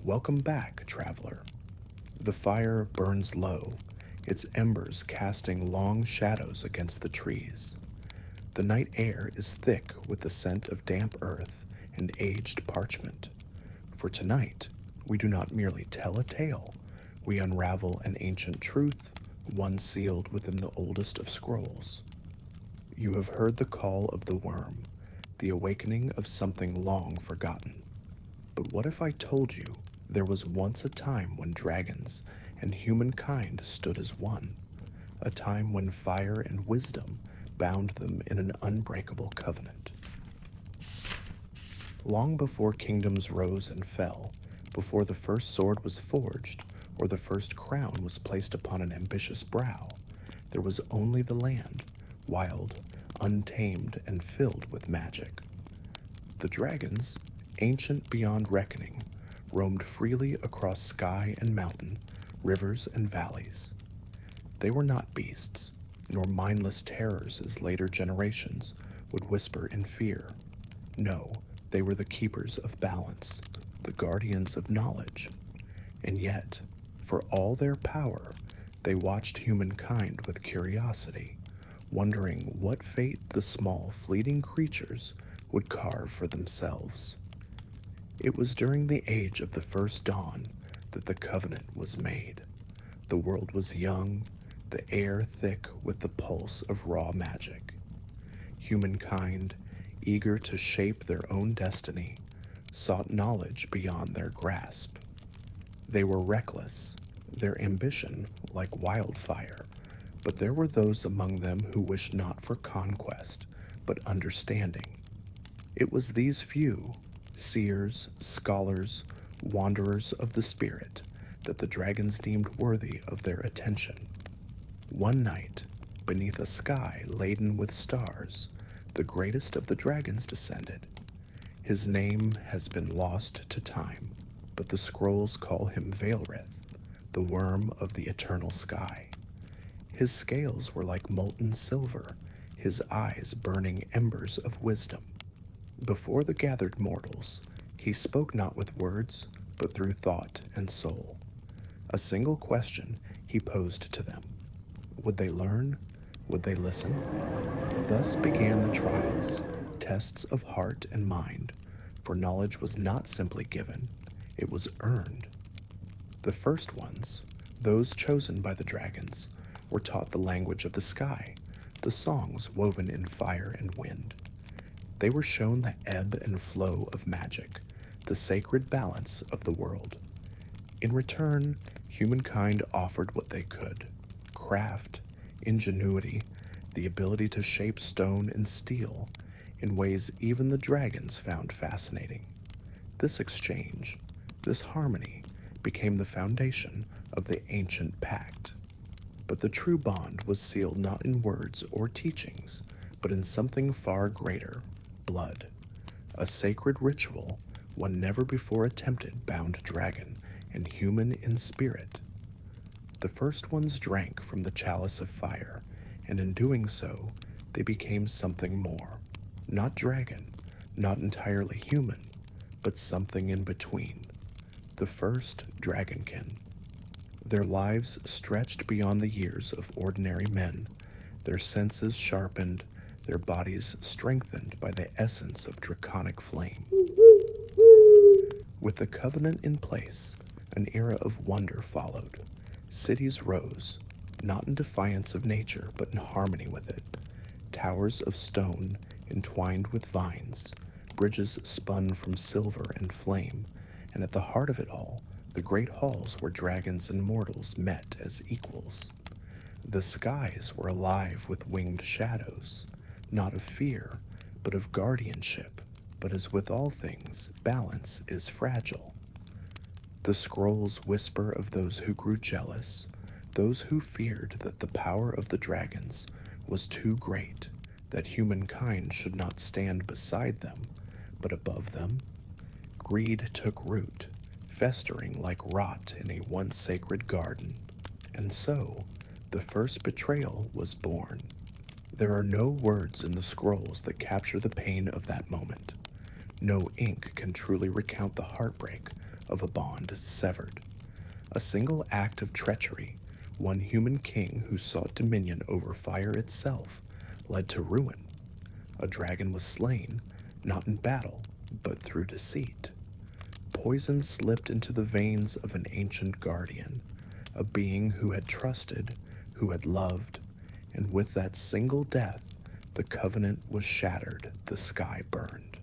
Welcome back, traveler. The fire burns low, its embers casting long shadows against the trees. The night air is thick with the scent of damp earth and aged parchment. For tonight, we do not merely tell a tale, we unravel an ancient truth, one sealed within the oldest of scrolls. You have heard the call of the Wyrm, the awakening of something long forgotten. But what if I told you there was once a time when dragons and humankind stood as one, a time when fire and wisdom bound them in an unbreakable covenant? Long before kingdoms rose and fell, before the first sword was forged or the first crown was placed upon an ambitious brow, there was only the land, wild, untamed, and filled with magic. The dragons, ancient beyond reckoning, roamed freely across sky and mountain, rivers and valleys. They were not beasts, nor mindless terrors as later generations would whisper in fear. No, they were the keepers of balance, the guardians of knowledge. And yet, for all their power, they watched humankind with curiosity, wondering what fate the small, fleeting creatures would carve for themselves. It was during the age of the first dawn that the covenant was made. The world was young, the air thick with the pulse of raw magic. Humankind, eager to shape their own destiny, sought knowledge beyond their grasp. They were reckless, their ambition like wildfire, but there were those among them who wished not for conquest, but understanding. It was these few, seers, scholars, wanderers of the spirit, that the dragons deemed worthy of their attention. One night, beneath a sky laden with stars, the greatest of the dragons descended. His name has been lost to time, but the scrolls call him Vaelrith, the Wyrm of the eternal sky. His scales were like molten silver, his eyes burning embers of wisdom. Before the gathered mortals, he spoke not with words, but through thought and soul. A single question he posed to them. Would they learn? Would they listen? Thus began the trials, tests of heart and mind, for knowledge was not simply given, it was earned. The first ones, those chosen by the dragons, were taught the language of the sky, the songs woven in fire and wind. They were shown the ebb and flow of magic, the sacred balance of the world. In return, humankind offered what they could: craft, ingenuity, the ability to shape stone and steel in ways even the dragons found fascinating. This exchange, this harmony, became the foundation of the Ancient Pact. But the true bond was sealed not in words or teachings, but in something far greater: blood. A sacred ritual, one never before attempted, bound dragon and human in spirit. The first ones drank from the chalice of fire, and in doing so, they became something more. Not dragon, not entirely human, but something in between. The first dragonkin. Their lives stretched beyond the years of ordinary men, their senses sharpened, their bodies strengthened by the essence of draconic flame. With the covenant in place, an era of wonder followed. Cities rose, not in defiance of nature, but in harmony with it. Towers of stone entwined with vines, bridges spun from silver and flame, and at the heart of it all, the great halls where dragons and mortals met as equals. The skies were alive with winged shadows, not of fear, but of guardianship. But as with all things, balance is fragile. The scrolls whisper of those who grew jealous, those who feared that the power of the dragons was too great, that humankind should not stand beside them, but above them. Greed took root, festering like rot in a once sacred garden, and so the first betrayal was born. There are no words in the scrolls that capture the pain of that moment. No ink can truly recount the heartbreak of a bond severed. A single act of treachery, one human king who sought dominion over fire itself, led to ruin. A dragon was slain, not in battle, but through deceit. Poison slipped into the veins of an ancient guardian, a being who had trusted, who had loved, and with that single death, the covenant was shattered, the sky burned.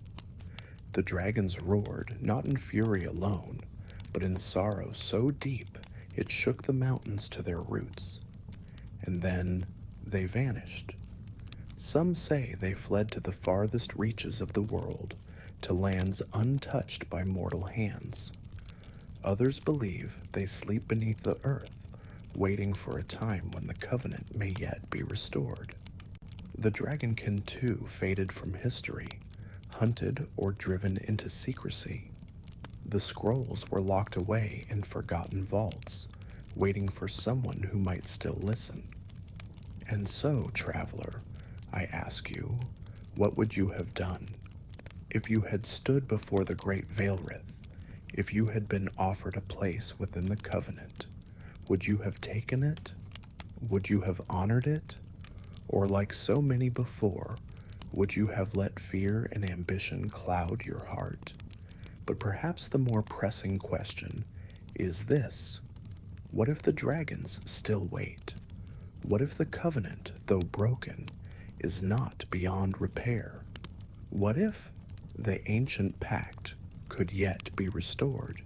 The dragons roared, not in fury alone, but in sorrow so deep it shook the mountains to their roots. And then they vanished. Some say they fled to the farthest reaches of the world, to lands untouched by mortal hands. Others believe they sleep beneath the earth, waiting for a time when the covenant may yet be restored. The dragonkin too faded from history, hunted or driven into secrecy. The scrolls were locked away in forgotten vaults, waiting for someone who might still listen. And so, traveler, I ask you, what would you have done? If you had stood before the great Vaelrith, if you had been offered a place within the covenant, would you have taken it? Would you have honored it? Or like so many before, would you have let fear and ambition cloud your heart? But perhaps the more pressing question is this: what if the dragons still wait? What if the covenant, though broken, is not beyond repair? What if the Ancient Pact could yet be restored?